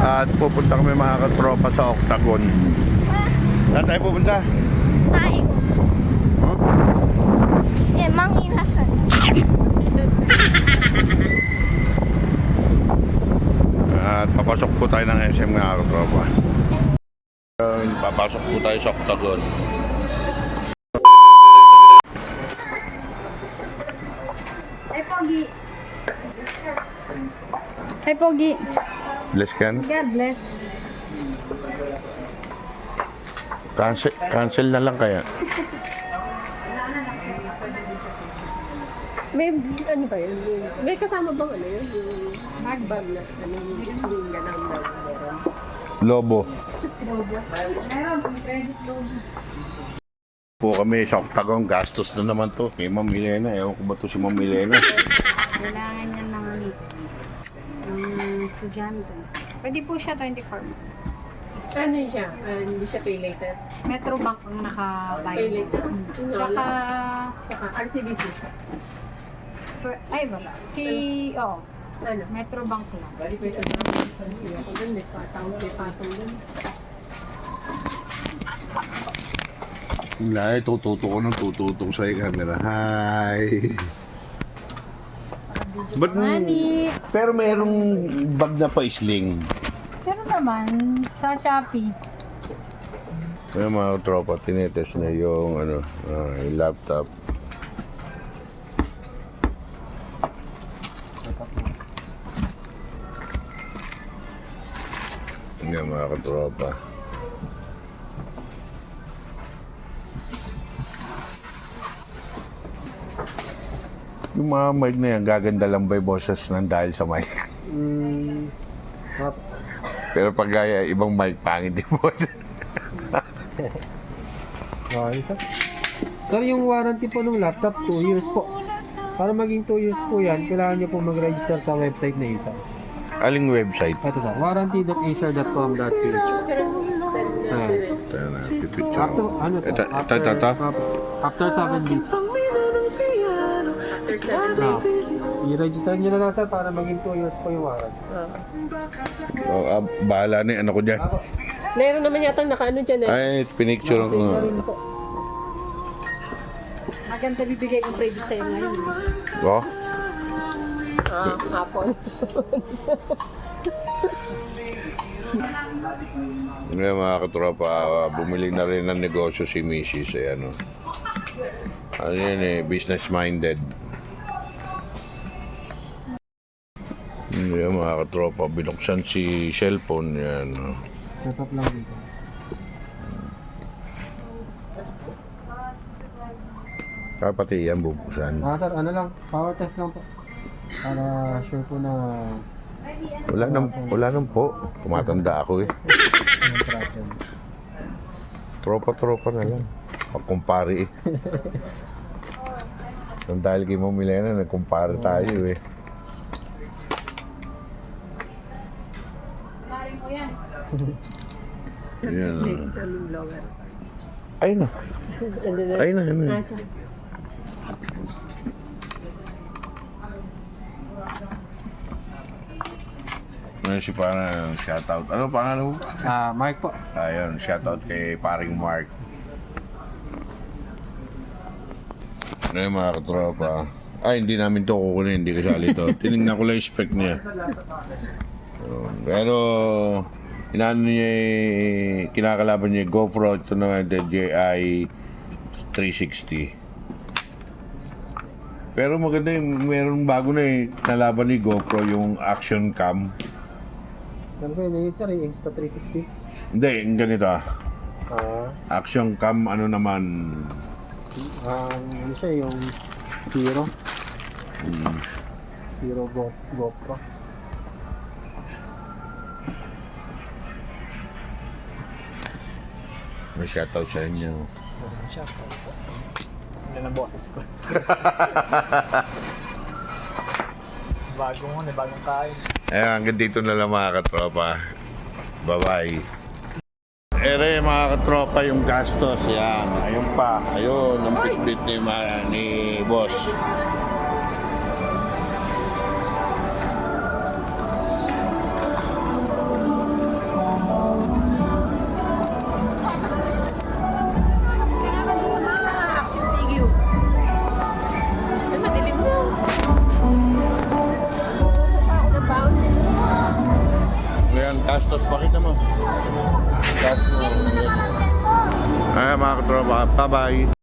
At pupunta kami mga katropa sa Octagon. Saan tayo pupunta? Tayo. Huh? Manginasan. At papasok po tayo ng SM mga katropa. Papasok po tayo sa Octagon. Hi, Pogi. Hi, Pogi. Bless Ken? God bless. Cancel na lang kaya. May ano ba yun? May kasama bang ano yun? Yung bag na ano yung sling na naman meron. Lobo. Meron, credit loan. Po kami sa Octagon, gastos na naman to. Kay Ma'am Milena, ewan ko ba to si Ma'am Milena? Kailangan niya ng estudyante. Pwede po siya 24 months. Ano siya? Hindi siya pay later. Metrobank ang Pay nakabayad. later? Tsaka, Tsaka RCBC. ay wala. Ano? Metrobank lang. Bali pwede na. Ako dun, may patong dun. Wala, tututo ko ng tututo sa camera. Hi! Ba't pero mayroong bag na pa-sling. Pero naman, sa Shopee, May mga tropa, tinetest na yung, yung laptop. Yan mga katropa. Yung mga mic na yan, gaganda lang ba yung boses ng dahil sa mic? Pero pag gaya, ibang mic, pangit yung boses. Okay, sir. Sir, yung warranty po ng laptop, 2 years po. Para maging 2 years po yan, kailangan nyo po mag-register sa website na Acer. Aling website? Ito sir, warranty.acer.com.ph. Ah. Tayo na, pipicture. After, ano sir? Ito. After 7 days. After 7 Ah, days. i-register nyo na lang sir para maging 2 years po yung warranty. Bahala na yung ano ko dyan. Ako, Meron naman yatang nakaano dyan eh. Ay, pinicture ko. save na rin po. maganda bibigay yung credit sa'yo ngayon. Oh, Hapon. yun nga mga katropa, bumili na rin ng negosyo si Mrs. Eh, ano yun eh, business minded. Yun nga mga katropa, binuksan si cellphone yan. Set up lang dito. Pati yan bubuksan. Ah sir, ano lang, power test lang po. Para sure po na Wala nang po. Tumatanda ako eh. walang problem. Tropa na lang. Pagkumpare eh. Nang dahil kay Ma'am Milena, nagkumpare tayo eh. Maring mo yan. Yan. Sa blower. Ay na. Ay na. Ano si parang shoutout. Ano pangalan mo? Mark po. Ayun, shoutout kay paring Mark. Ano yung mga katropa? Ay, hindi namin to kukunin, hindi kasali to. Tinignan ko lang yung spec niya. Pero, inaano niya kinakalaban niya GoPro ito naman DJI 360. Pero maganda yung meron bago na nalaban ni GoPro yung action cam. Ano ba yun sir, yung Insta360? Hindi, yung ganito action cam ano naman. Ano siya, yung Hero. Hero GoPro. May shoutout sa inyo. Siya. Yan ang boses ko. Bagong kain. Hanggang dito na lang mga katropa. Bye-bye. Ere mga katropa yung gastos. Yan. Ayun pa. Ayun. Ang pitbit ni boss. gastos. Pakita mo. Gastos mo. Ay, mga katropa. Bye-bye.